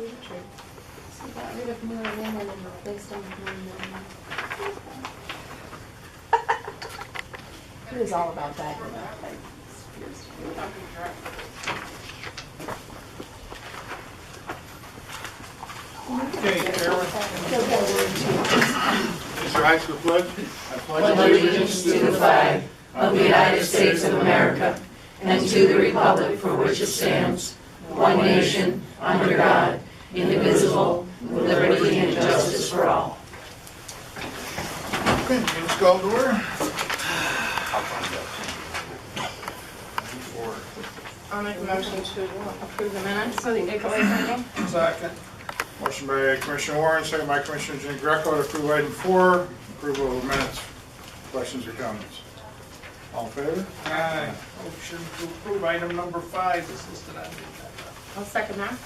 the truth. So got rid of more women and replaced them with more men. It is all about that, you know, like, Okay, Carolyn. Please rise for the pledge. I pledge allegiance to the flag of the United States of America and to the republic for which it stands, one nation, under God, indivisible, with liberty and justice for all. Okay, meeting's called to order. I'll make a motion to approve the minutes of the April 8th meeting. Second. Motion by Commissioner Warren, second by Commissioner Jean Greco to approve item 4, approval of minutes. Questions or comments? All in favor? Aye. Motion to approve item number 5 is listed on the agenda. I'll second that.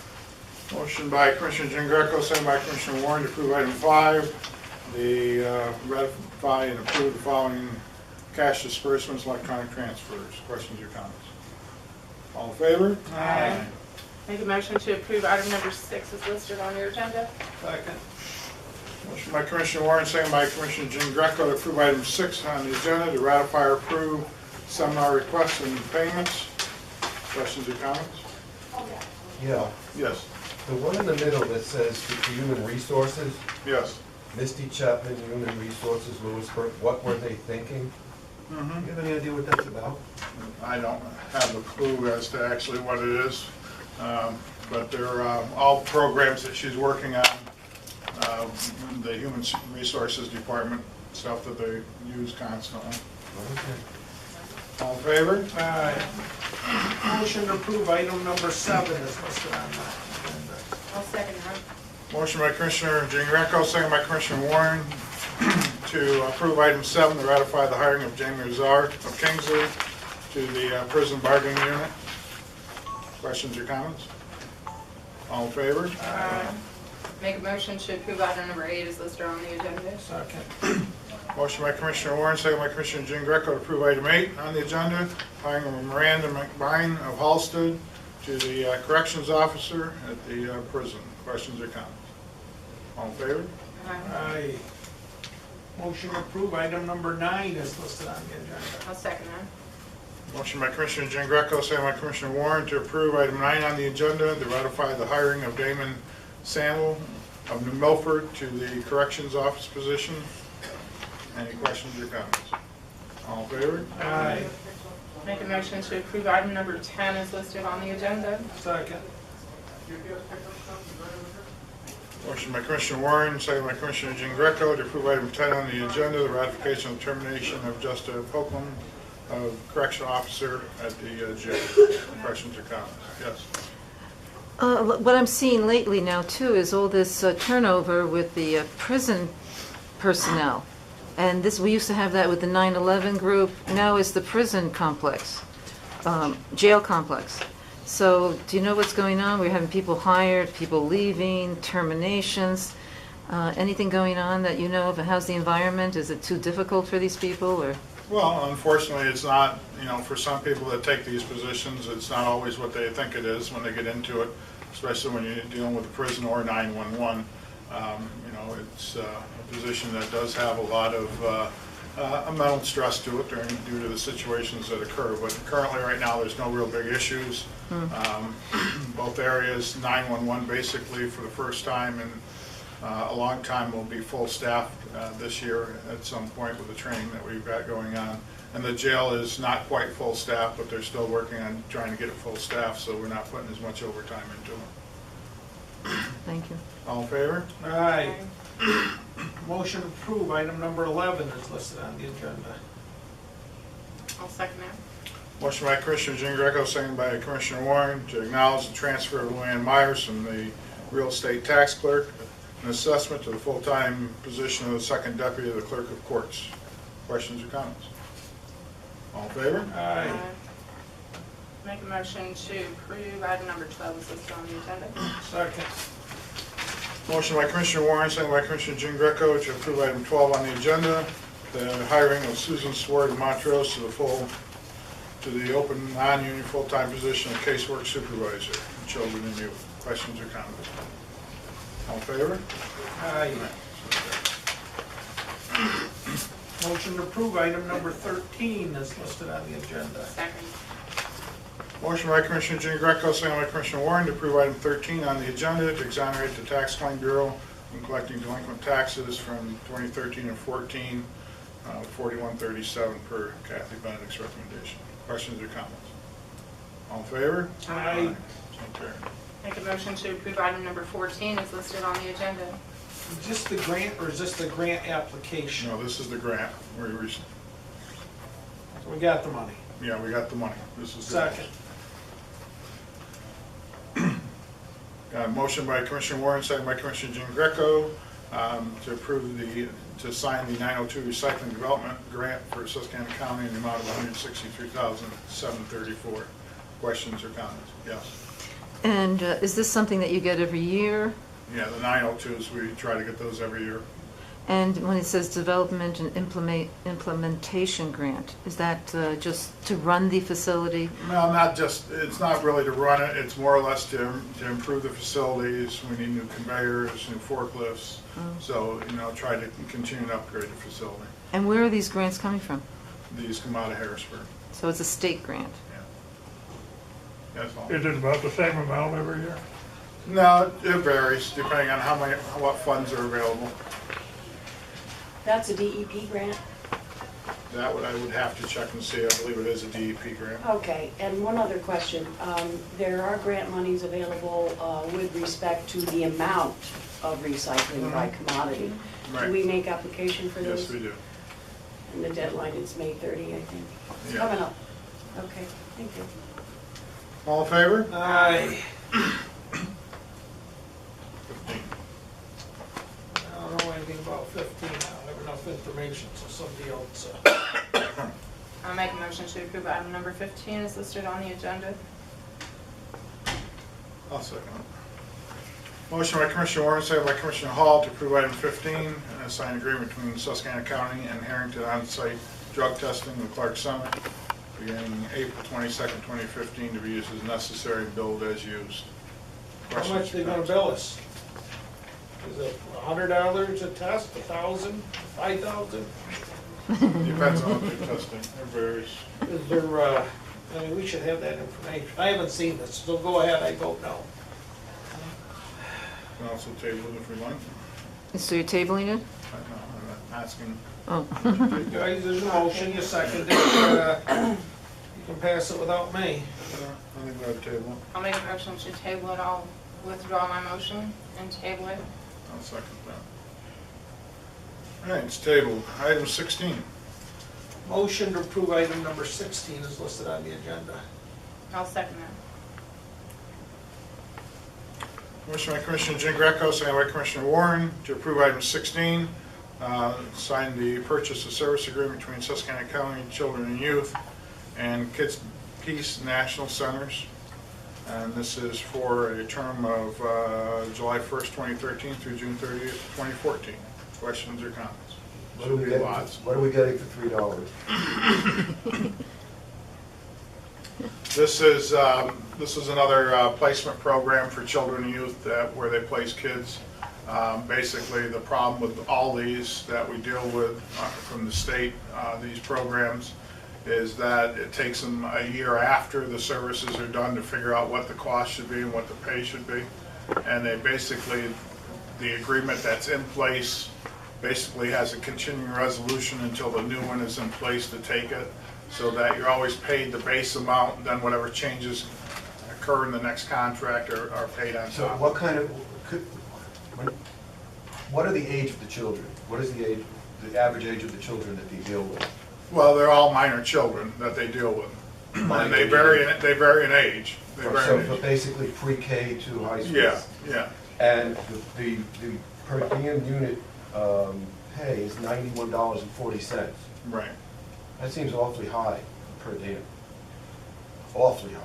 Motion by Commissioner Jean Greco, second by Commissioner Warren to approve item 5, the ratify and approve the following cash disbursements, electronic transfers. Questions or comments? All in favor? Aye. Make a motion to approve item number 6 is listed on your agenda. Second. Motion by Commissioner Warren, second by Commissioner Jean Greco to approve item 6 on the agenda to ratify or approve seminar requests and payments. Questions or comments? Yeah, Yes. the one in the middle that says Human Resources, Yes. Misty Chapman, Human Resources, Lewisburg, what were they thinking? You have any idea what that's about? I don't have a clue as to actually what it is, but they're all programs that she's working on, the Human Resources Department, stuff that they use constantly. Okay. All in favor? Aye. Motion to approve item number 7 is listed on the agenda. I'll second that. Motion by Commissioner Jean Greco, second by Commissioner Warren to approve item 7, to ratify the hiring of Jamie Azar of Kingsley to the prison bargaining unit. Questions or comments? All in favor? Make a motion to approve item number 8 is listed on the agenda. Second. Motion by Commissioner Warren, second by Commissioner Jean Greco to approve item 8 on the agenda, hiring of Miranda McBride of Halsted to the corrections officer at the prison. Questions or comments? All in favor? Aye. Motion to approve item number 9 is listed on the agenda. I'll second that. Motion by Commissioner Jean Greco, second by Commissioner Warren to approve item 9 on the agenda, to ratify the hiring of Damon Sandel of New Milford to the corrections office position. Any questions or comments? All in favor? Aye. Make a motion to approve item number 10 is listed on the agenda. Second. Motion by Commissioner Warren, second by Commissioner Jean Greco to approve item 10 on the agenda, the ratification of termination of Justa Poplin, correctional officer at the jail. Questions or comments? Yes. What I'm seeing lately now, too, is all this turnover with the prison personnel. And this, we used to have that with the 9/11 group. Now it's the prison complex, jail complex. So do you know what's going on? We're having people hired, people leaving, terminations. Anything going on that you know of? How's the environment? Is it too difficult for these people, or? Well, unfortunately, it's not, for some people that take these positions, it's not always what they think it is when they get into it, especially when you're dealing with a prison or 911. It's a position that does have a lot of mental stress to it due to the situations that occur. But currently, right now, there's no real big issues. Both areas, 911 basically for the first time in a long time will be full staffed this year at some point with the training that we've got going on. And the jail is not quite full staff, but they're still working on trying to get it full staff, so we're not putting as much overtime into it. Thank you. All in favor? Aye. Motion to approve item number 11 is listed on the agenda. I'll second that. Motion by Commissioner Jean Greco, second by Commissioner Warren to acknowledge the transfer of Luann Myers from the real estate tax clerk and assessment to the full-time position of the second deputy of the clerk of courts. Questions or comments? All in favor? Aye. Make a motion to approve item number 12 is listed on the agenda. Second. Motion by Commissioner Warren, second by Commissioner Jean Greco to approve item 12 on the agenda, the hiring of Susan Swart of Montrose to the open non-union full-time position of casework supervisor, children and youth. Questions or comments? All in favor? Aye. Motion to approve item number 13 is listed on the agenda. Second. Motion by Commissioner Jean Greco, second by Commissioner Warren to approve item 13 on the agenda to exonerate the Tax Claim Bureau from collecting delinquent taxes from 2013 and 14, 4137 per Kathy Benedict's recommendation. Questions or comments? All in favor? Aye. So carried. Make a motion to approve item number 14 is listed on the agenda. Is this the grant or is this the grant application? No, this is the grant. So we got the money. Yeah, we got the money. This is the Second. Got a motion by Commissioner Warren, second by Commissioner Jean Greco, to approve to sign the 902 Recycling Development Grant for Susquehanna County in the amount of $163,734. Questions or comments? Yes. And is this something that you get every year? Yeah, the 902s, we try to get those every year. And when it says development and implementation grant, is that just to run the facility? No, not just, it's not really to run it, it's more or less to improve the facilities. We need new conveyors, new forklifts. So, try to continue to upgrade the facility. And where are these grants coming from? These come out of Harrisburg. So it's a state grant? Yeah. That's all. Is it about the same amount every year? No, it varies depending on what funds are available. That's a DEP grant? That I would have to check and see. I believe it is a DEP grant. Okay, and one other question. There are grant monies available with respect to the amount of recycling by commodity. Right. Do we make application for those? Yes, we do. And the deadline is May 30, I think. It's Yeah. coming up. Okay, thank you. All in favor? Aye. 15. I don't know anything about 15. I don't have enough information, so somebody else. I'll make a motion to approve item number 15 is listed on the agenda. I'll second it. Motion by Commissioner Warren, second by Commissioner Hall to approve item 15 and assign agreement between Susquehanna County and Harrington on-site drug testing with Clark Summit beginning April 22nd, 2015 to be used as necessary and billed as used. How much they gonna bill us? Is it $100 a test, 1,000, 5,000? Depends on what they're testing. It varies. Is there, we should have that information. I haven't seen this, so go ahead, I vote no. We can also table it if we like. So you're tabling it? I'm not asking. Oh. Guys, there's a motion, you second it, you can pass it without me. I think we have a table. I'll make a motion to table it. I'll withdraw my motion and table it. I'll second that. All right, it's tabled. Item 16. Motion to approve item number 16 is listed on the agenda. I'll second that. Motion by Commissioner Jean Greco, second by Commissioner Warren to approve item 16, sign the purchase of service agreement between Susquehanna County Children and Youth and Kids Peace National Centers. And this is for a term of July 1st, 2013 through June 30th, 2014. Questions or comments? What are we Should be getting, lots. what are we getting for $3? This is another placement program for children and youth where they place kids. Basically, the problem with all these that we deal with from the state, these programs, is that it takes them a year after the services are done to figure out what the cost should be and what the pay should be. And they basically, the agreement that's in place basically has a continuing resolution until the new one is in place to take it, so that you're always paid the base amount, and then whatever changes occur in the next contract are paid on So top. what kind of, what are the age of the children? What is the average age of the children that they deal with? Well, they're all minor children that they deal with, and they vary in age. They vary So in age. basically pre-K to high school? Yeah, yeah. And the per diem unit pay is $91.40. Right. That seems awfully high per diem. Awfully high.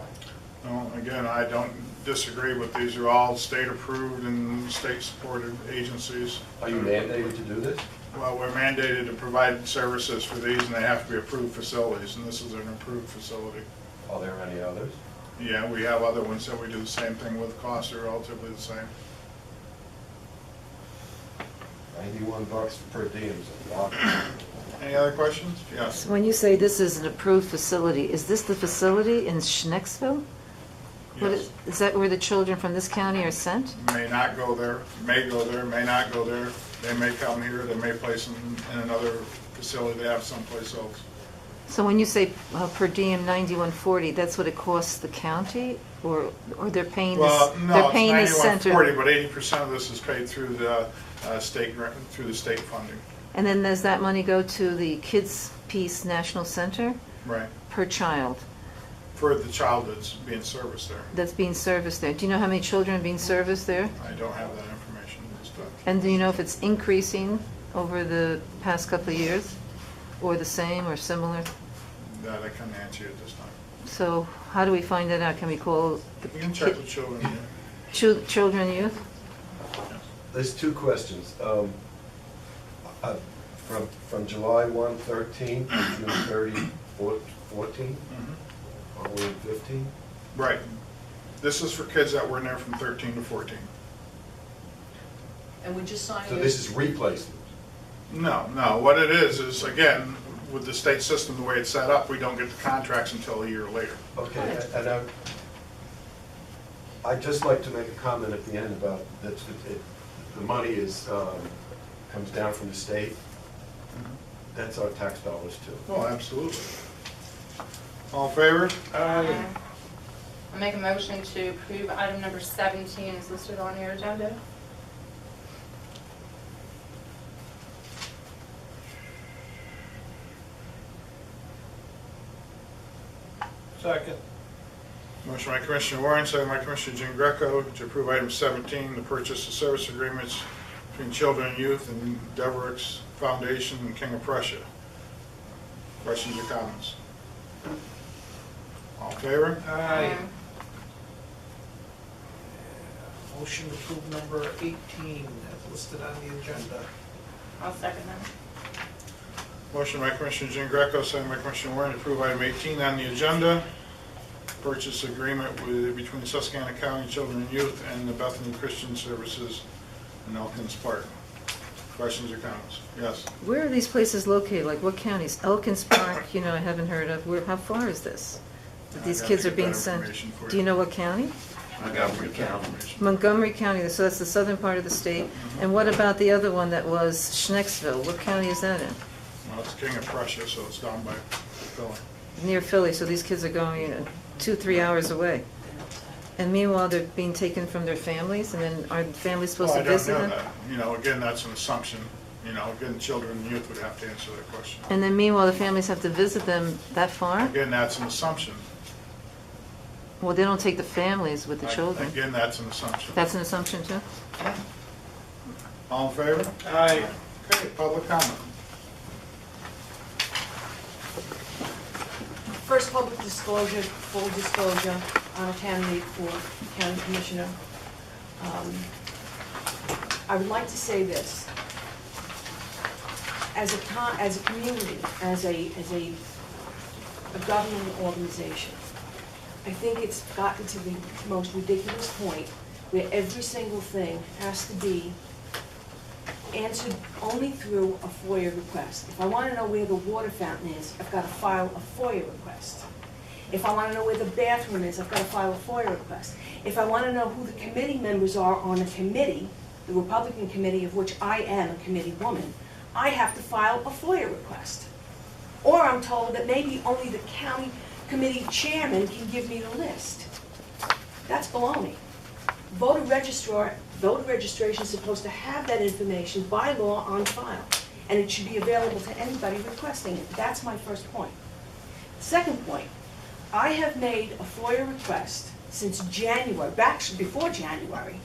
Well, again, I don't disagree with these. Are all state-approved and state-supported agencies. Are you mandated to do this? Well, we're mandated to provide services for these, and they have to be approved facilities, and this is an approved facility. Are there any others? Yeah, we have other ones that we do the same thing with. Costs are relatively the same. $91 per diem is a lot. Any other questions? Yes. When you say this is an approved facility, is this the facility in Schnecksville? Yes. Is that where the children from this county are sent? May not go there, may go there, may not go there. They may come here, they may place them in another facility they have someplace else. So when you say per diem 9140, that's what it costs the county, or they're paying this? Well, They're no, paying it's this center, 9140, but 80% of this is paid through the state grant, through the state funding. and then does that money go to the Kids Peace National Center Right. per child For the child that's being serviced there. that's being serviced there? Do you know how many children are being serviced there? I don't have that information at this time. And do you know if it's increasing over the past couple of years, or the same or similar? That I couldn't answer you at this time. So how do we find that out? Can we call the We can check with children. Yeah. children and youth? There's two questions. From July 1, 13 to June 30, 14, Mhm. are we in 15? Right. This is for kids that were in there from 13 to 14. And we just signed So this is replacement? No, no. What it is again, with the state system, the way it's set up, we don't get the contracts until a year later. Okay, and I'd just like to make a comment at the end about that the money is, comes down from the state. That's our tax dollars too. Oh, absolutely. All in favor? Aye. I make a motion to approve item number 17 is listed on your agenda. Second. Motion by Commissioner Warren, second by Commissioner Jean Greco to approve item 17, the purchase of service agreements between Children and Youth and Devereux Foundation and King of Prussia. Questions or comments? All in favor? Aye. Motion to approve number 18 as listed on the agenda. I'll second that. Motion by Commissioner Jean Greco, second by Commissioner Warren to approve item 18 on the agenda. Purchase agreement between Susquehanna County Children and Youth and the Bethany Christian Services in Elkins Park. Questions or comments? Yes. Where are these places located? Like what counties? Elkins Park, I haven't heard of. How far is this? That these I'd have kids to are get being that sent? information for Do you know what county? Montgomery County. Montgomery County, so that's the southern part of the state. And what about the other one that was Schnecksville? What county is that in? Well, it's King of Prussia, so it's down by Philly. Near Philly, so these kids are going 2-3 hours away. And meanwhile, they're being taken from their families, and then are the families supposed to visit them? Well, I don't know that. Again, that's an assumption. Again, children and youth would have to answer that question. And then meanwhile, the families have to visit them that far? Again, that's an assumption. Well, they don't take the families with the children. Again, that's an assumption. That's an assumption too? All in favor? Aye. Okay, public comment. First, public disclosure, full disclosure, on a candidate for county commissioner. I would like to say this. As a community, as a government organization, I think it's gotten to the most ridiculous point where every single thing has to be answered only through a FOIA request. If I want to know where the water fountain is, I've got to file a FOIA request. If I want to know where the bathroom is, I've got to file a FOIA request. If I want to know who the committee members are on a committee, the Republican committee of which I am a committee woman, I have to file a FOIA request. Or I'm told that maybe only the county committee chairman can give me the list. That's baloney. Voter registration is supposed to have that information by law on file, and it should be available to anybody requesting it. That's my first point. Second point, I have made a FOIA request since January, back before January,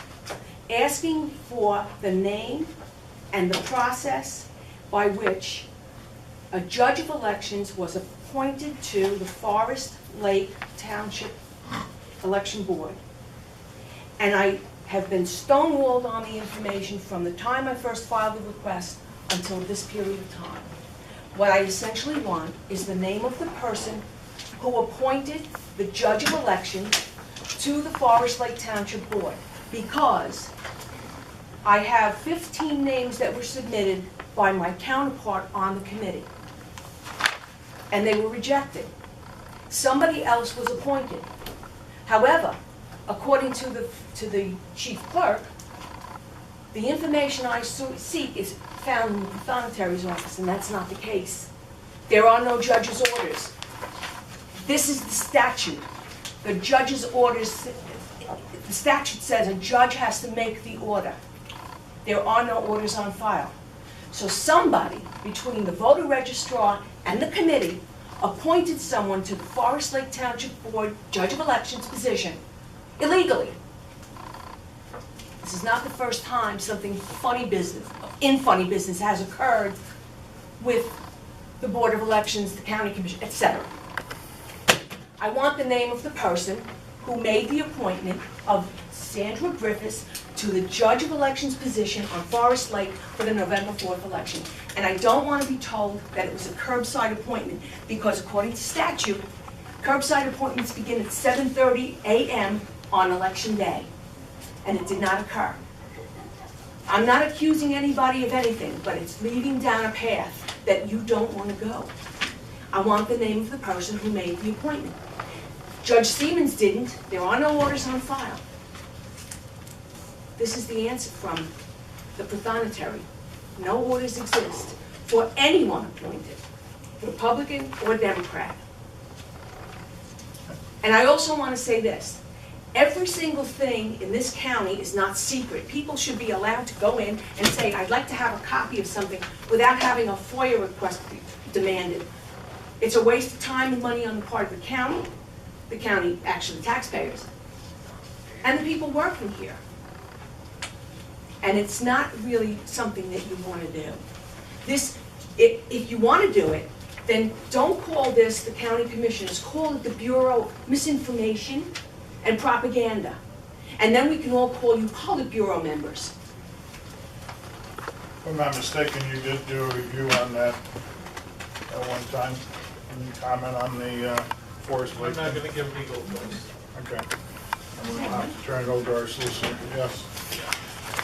asking for the name and the process by which a judge of elections was appointed to the Forest Lake Township Election Board. And I have been stonewalled on the information from the time I first filed the request until this period of time. What I essentially want is the name of the person who appointed the judge of elections to the Forest Lake Township Board, because I have 15 names that were submitted by my counterpart on the committee, and they were rejected. Somebody else was appointed. However, according to the chief clerk, the information I seek is found in the pathonetary's office, and that's not the case. There are no judge's orders. This is the statute. The judge's orders, the statute says a judge has to make the order. There are no orders on file. So somebody between the voter registrar and the committee appointed someone to the Forest Lake Township Board Judge of Elections position illegally. This is not the first time something funny business has occurred with the Board of Elections, the County Commission, etc. I want the name of the person who made the appointment of Sandra Griffiths to the Judge of Elections position on Forest Lake for the November 4th election. And I don't want to be told that it was a curbside appointment, because according to statute, curbside appointments begin at 7:30 a.m. on election day, and it did not occur. I'm not accusing anybody of anything, but it's leading down a path that you don't want to go. I want the name of the person who made the appointment. Judge Stevens didn't. There are no orders on file. This is the answer from the pathonetary. No orders exist for anyone appointed, Republican or Democrat. And I also want to say this. Every single thing in this county is not secret. People should be allowed to go in and say, I'd like to have a copy of something without having a FOIA request demanded. It's a waste of time and money on the part of the county, actually taxpayers, and the people working here. And it's not really something that you want to do. If you want to do it, then don't call this the county commissioners, call it the Bureau of Misinformation and Propaganda. And then we can all call you Politburo members. If I'm not mistaken, you did do a review on that at one time. Can you comment on the Forest Lake? I'm not gonna give legal advice. Okay. And we'll have to turn it over to our solicitor. Yes.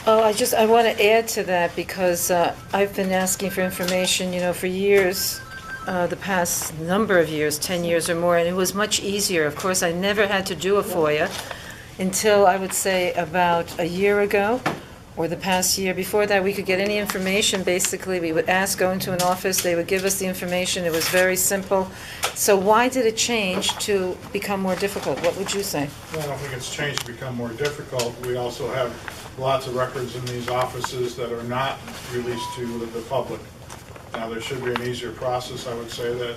Oh, I want to add to that, because I've been asking for information, for years, the past number of years, 10 years or more, and it was much easier. Of course, I never had to do a FOIA until, I would say, about a year ago, or the past year. Before that, we could get any information. Basically, we would go into an office, they would give us the information. It was very simple. So why did it change to become more difficult? What would you say? Well, I don't think it's changed to become more difficult. We also have lots of records in these offices that are not released to the public. Now, there should be an easier process. I would say that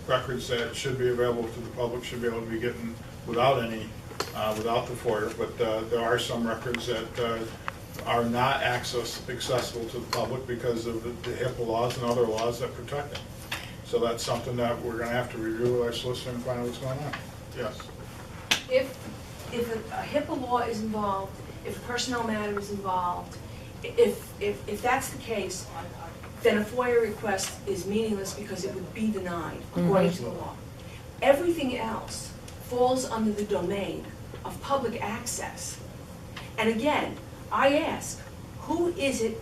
records that should be available to the public should be able to be getting without the FOIA, but there are some records that are not accessible to the public because of the HIPAA laws and other laws that protect them. So that's something that we're going to have to review with our solicitor and find out what's going on. Yes. If a HIPAA law is involved, if a personnel matter is involved, if that's the case, then a FOIA request is meaningless because it would be denied according to the law. Everything else falls under the domain of public access. And again, I ask, who is it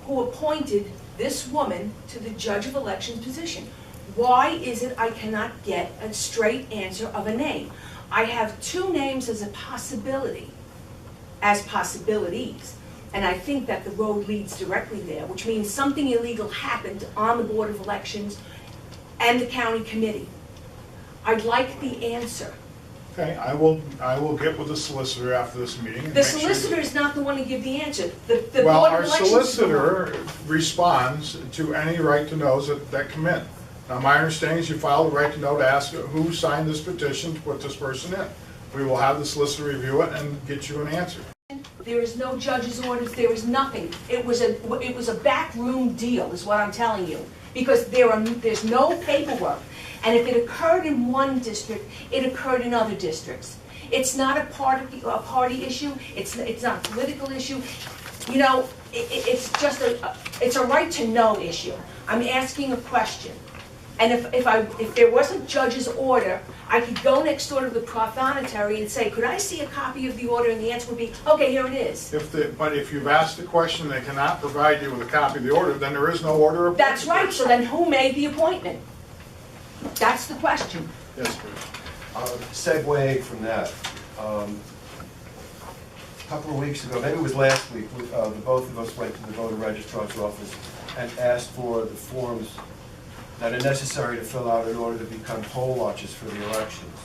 who appointed this woman to the Judge of Elections position? Why is it I cannot get a straight answer of a name? I have two names as a possibility, as possibilities, and I think that the road leads directly there, which means something illegal happened on the Board of Elections and the county committee. I'd like the answer. Okay, I will get with the solicitor after this meeting. And The make sure solicitor is not the one to give the answer. The Well, Board of our Elections is the one. solicitor responds to any right to knows that come in. Now, my understanding is you filed a right to know to ask who signed this petition to put this person in. We will have the solicitor review it and get you an answer. There is no judge's orders, there is nothing. It was a backroom deal, is what I'm telling you, because there's no paperwork. And if it occurred in one district, it occurred in other districts. It's not a party issue, it's not a political issue. It's just it's a right to know issue. I'm asking a question. And if there was a judge's order, I could go next door to the prothonotary and say, could I see a copy of the order? And the answer would be, okay, here it is. But if you've asked the question, they cannot provide you with a copy of the order, then there is no order of. That's right, so then who made the appointment? That's the question. Yes, please. Segueing from that, a couple of weeks ago, maybe it was last week, the both of us went to the voter registrar's office and asked for the forms that are necessary to fill out in order to become poll watchers for the elections.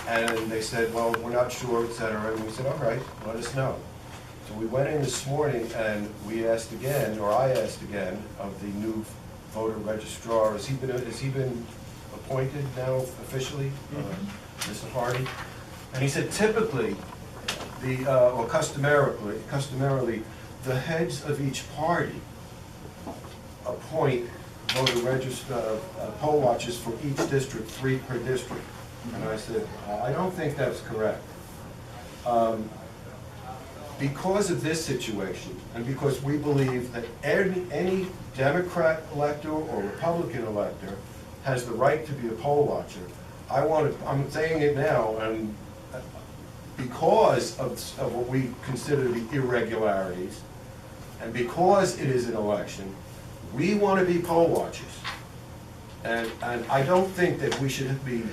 And they said, well, we're not sure, et cetera, and we said, all right, let us know. So we went in this morning and we asked again, or I asked again, of the new voter registrar, has he been appointed now officially, Mr. Hardy? And he said typically, or customarily, the heads of each party appoint poll watchers for each district, 3 per district. And I said, I don't think that's correct. Because of this situation, and because we believe that any Democrat elector or Republican elector has the right to be a poll watcher, I'm saying it now, and because of what we consider to be irregularities, and because it is an election, we want to be poll watchers. And I don't think that we should be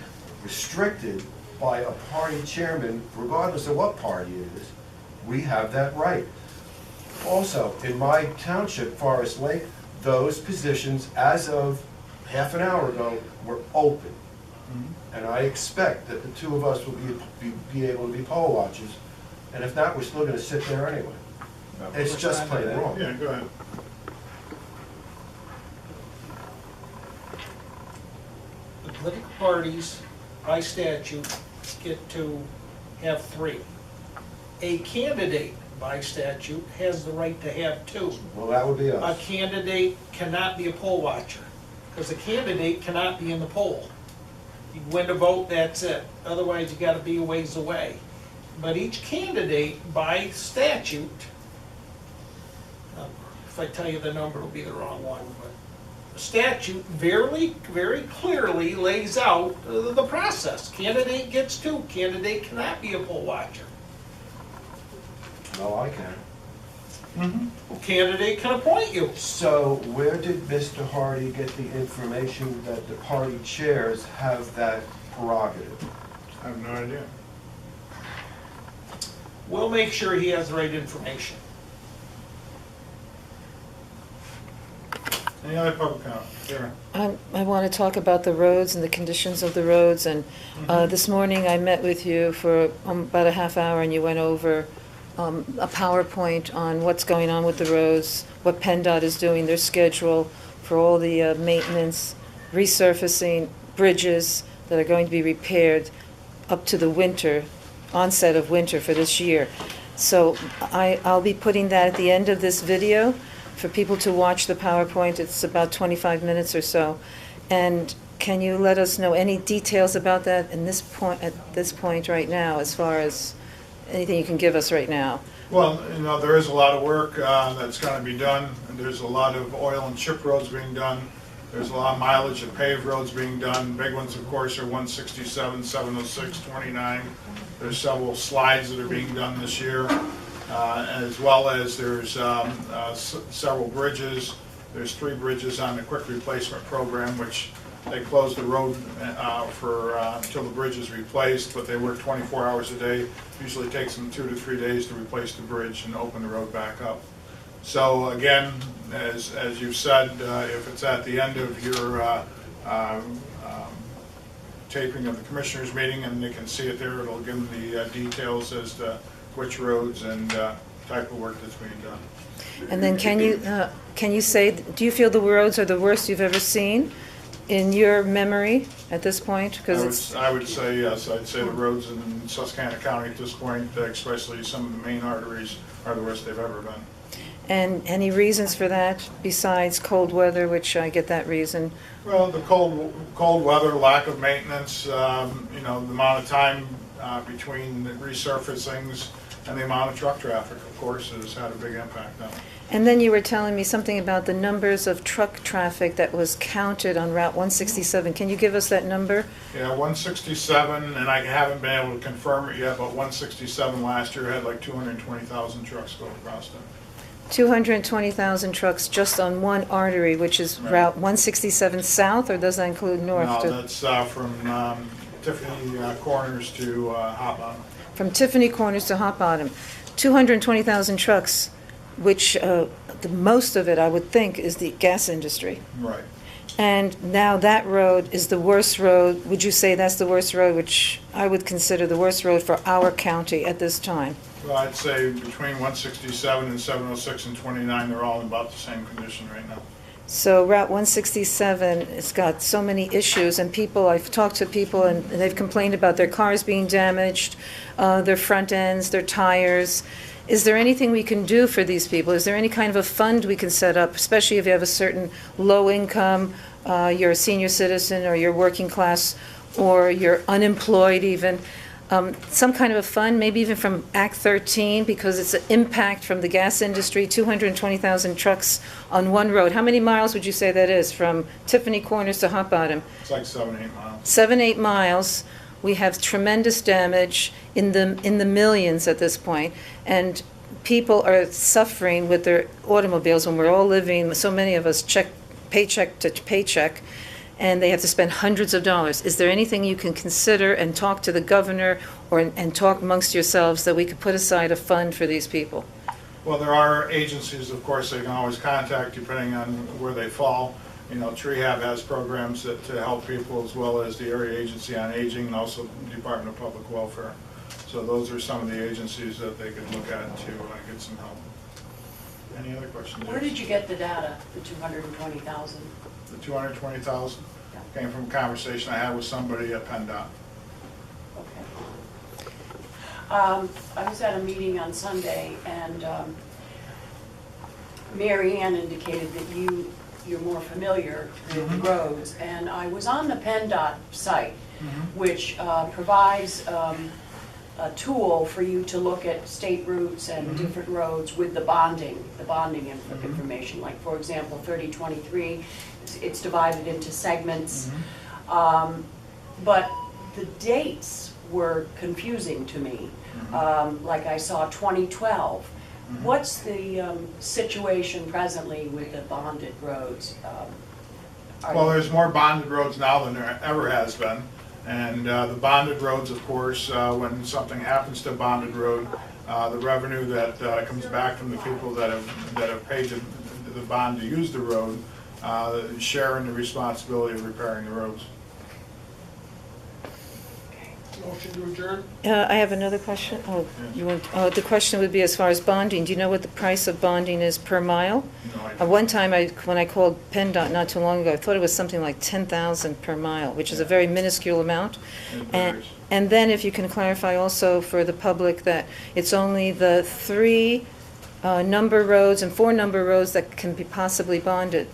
restricted by a party chairman, regardless of what party it is. We have that right. Also, in my township, Forest Lake, those positions, as of half an hour ago, were open. And I expect that the 2 of us will be able to be poll watchers. And if not, we're still going to sit there anyway. It's just plain wrong. Yeah, go ahead. The political parties, by statute, get to have 3. A candidate, by statute, has the right to have 2. Well, that would be A us. candidate cannot be a poll watcher, because a candidate cannot be in the poll. You win the vote, that's it. Otherwise, you gotta be a ways away. But each candidate, by statute, if I tell you the number, it'll be the wrong one, but the statute very clearly lays out the process. Candidate gets 2, candidate cannot be a poll watcher. No, I can. Candidate can appoint you. So where did Mr. Hardy get the information that the party chairs have that prerogative? I have no idea. We'll make sure he has the right information. Any other public comment? Sarah? I want to talk about the roads and the conditions of the roads, and this morning I met with you for about a half hour, and you went over a PowerPoint on what's going on with the roads, what PennDOT is doing, their schedule for all the maintenance, resurfacing, bridges that are going to be repaired up to the winter, onset of winter for this year. So I'll be putting that at the end of this video for people to watch the PowerPoint. It's about 25 minutes or so. And can you let us know any details about that at this point right now, as far as anything you can give us right now? Well, you know, there is a lot of work that's going to be done. There's a lot of oil and chip roads being done. There's a lot of mileage of paved roads being done. Big ones, of course, are 167, 706, 29. There's several slides that are being done this year, as well as there's several bridges. There's 3 bridges on the quick replacement program, which they close the road until the bridge is replaced, but they work 24 hours a day. Usually takes them 2 to 3 days to replace the bridge and open the road back up. So again, as you've said, if it's at the end of your taping of the commissioners meeting and they can see it there, it'll give them the details as to which roads and type of work that's being done. And then can you say, do you feel the roads are the worst you've ever seen in your memory at this point? Because I would say yes. I'd say the roads in Susquehanna County at this point, especially some of the main arteries, are the worst they've ever been. And any reasons for that besides cold weather, which I get that reason? Well, the cold weather, lack of maintenance, you know, the amount of time between the resurfacings and the amount of truck traffic, of course, has had a big impact on it. And then you were telling me something about the numbers of truck traffic that was counted on Route 167. Can you give us that number? Yeah, 167, and I haven't been able to confirm it yet, but 167 last year had like 220,000 trucks go across it. 220,000 trucks just on one artery, which is Right. Route 167 South, or does that include north? No, that's from Tiffany Corners to Hot Bottom. From Tiffany Corners to Hot Bottom. 220,000 trucks, which the most of it, I would think, is the gas industry. Right. And now that road is the worst road. Would you say that's the worst road, which I would consider the worst road for our county at this time? Well, I'd say between 167 and 706 and 29, they're all in about the same condition right now. So Route 167, it's got so many issues, and people, I've talked to people, and they've complained about their cars being damaged, their front ends, their tires. Is there anything we can do for these people? Is there any kind of a fund we can set up, especially if you have a certain low income, you're a senior citizen, or you're working class, or you're unemployed even? Some kind of a fund, maybe even from Act 13, because it's an impact from the gas industry, 220,000 trucks on one road. How many miles would you say that is from Tiffany Corners to Hot Bottom? It's like 7-8 miles. 7-8 miles. We have tremendous damage in the millions at this point, and people are suffering with their automobiles when we're all living, so many of us paycheck to paycheck, and they have to spend hundreds of dollars. Is there anything you can consider and talk to the governor and talk amongst yourselves that we could put aside a fund for these people? Well, there are agencies, of course, they can always contact depending on where they fall. You know, Trehab has programs to help people, as well as the Area Agency on Aging and also the Department of Public Welfare. So those are some of the agencies that they could look at to get some help. Any other questions? Where did you get the data, the 220,000? The 220,000 came from a conversation I had with somebody at PennDOT. Okay. I was at a meeting on Sunday, and Mary Ann indicated that you're more familiar with the roads, and I was on the PennDOT site, which provides a tool for you to look at state routes and different roads with the bonding information. Like, for example, 3023, it's divided into segments. But the dates were confusing to me. Like I saw 2012. What's the situation presently with the bonded roads? Well, there's more bonded roads now than there ever has been. And the bonded roads, of course, when something happens to a bonded road, the revenue that comes back from the people that have paid the bond to use the road share in the responsibility of repairing the roads. Motion to adjourn? I have another question. The question would be, as far as bonding, do you know what the price of bonding is per mile? No idea. One time, when I called PennDOT not too long ago, I thought it was something like 10,000 per mile, which is a very minuscule amount. It varies. And then if you can clarify also for the public that it's only the 3 number roads and 4 number roads that can be possibly bonded.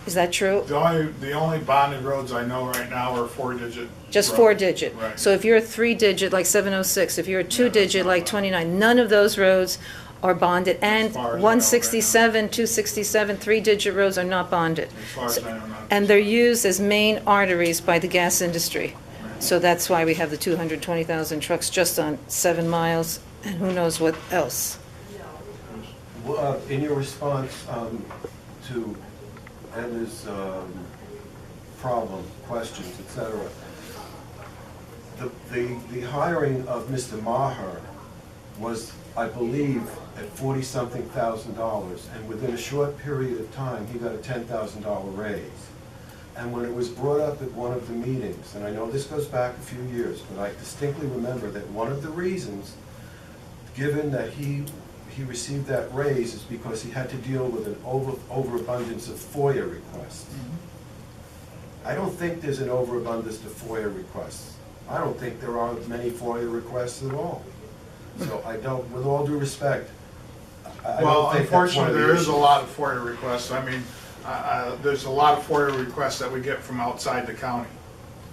Is that true? The only bonded roads I know right now are 4-digit. Just roads. 4-digit. Right. So if you're a 3-digit like 706, if you're a 2-digit like 29, none of those roads are bonded. And As far as I know, 167, 267, 3-digit roads are not bonded. As far as I know, not. And they're used as main arteries by the gas industry. So that's why we have the 220,000 trucks just on 7 miles, and who knows what else. Well, in your response to Edna's problem, questions, etc., the hiring of Mr. Maher was, I believe, at $40-something thousand, and within a short period of time, he got a $10,000 raise. And when it was brought up at one of the meetings, and I know this goes back a few years, but I distinctly remember that one of the reasons, given that he received that raise, is because he had to deal with an overabundance of FOIA requests. I don't think there's an overabundance of FOIA requests. I don't think there are many FOIA requests at all. So I don't, with all due respect, I Well, don't think that's one unfortunately, of the there is issues. a lot of FOIA requests. I mean, there's a lot of FOIA requests that we get from outside the county,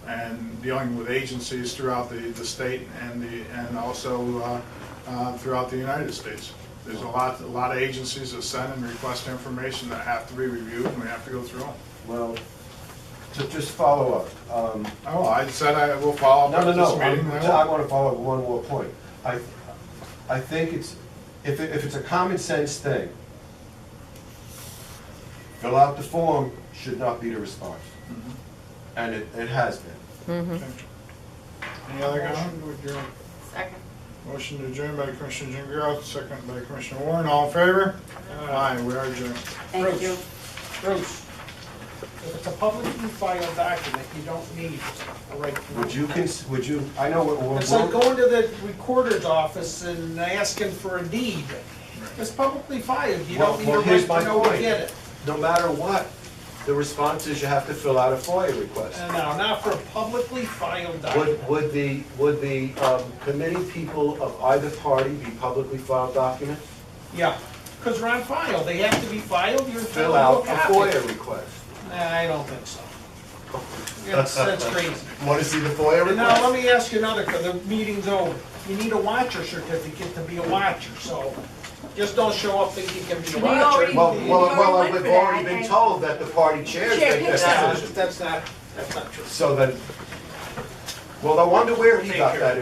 and dealing with agencies throughout the state and also throughout the United States. There's a lot of agencies that send and request information that have to be reviewed, and we have to go through them. Well, to just follow up, Oh, I said I will follow up no, at no, this no, meeting. and I will. I want to follow up with one more point. I think it's, if it's a common sense thing, fill out the form should not be the response. And it has been. Okay. Any other comment? Second. Motion to adjourn by Commissioner Jean Greco, second by Commissioner Warren. All in favor? Aye, we are adjourned. Thank you. Bruce, if it's a publicly filed document, you don't need a right to know. Would you, I know what It's like going to the recorder's office and asking for a deed. It's publicly filed, you don't need a Well, right here's to my know to point. get it. no matter what, the response is you have to fill out a FOIA request. No, not for a publicly filed document. Would the committee people of either party be publicly filed documents? Yeah, because they're on file, they have to be filed, you're Fill entitled out to a a copy. FOIA request. Nah, I don't think so. That's crazy. Want to see the FOIA And now, let request? me ask you another, because the meeting's over. You need a watcher certificate to be a watcher, so just don't show up thinking you can be a We watcher. already- Well, We already we've went for already that, been and- told that the party chairs Chair make that picks No, decision. that's not true. So then, well, I wonder where he got that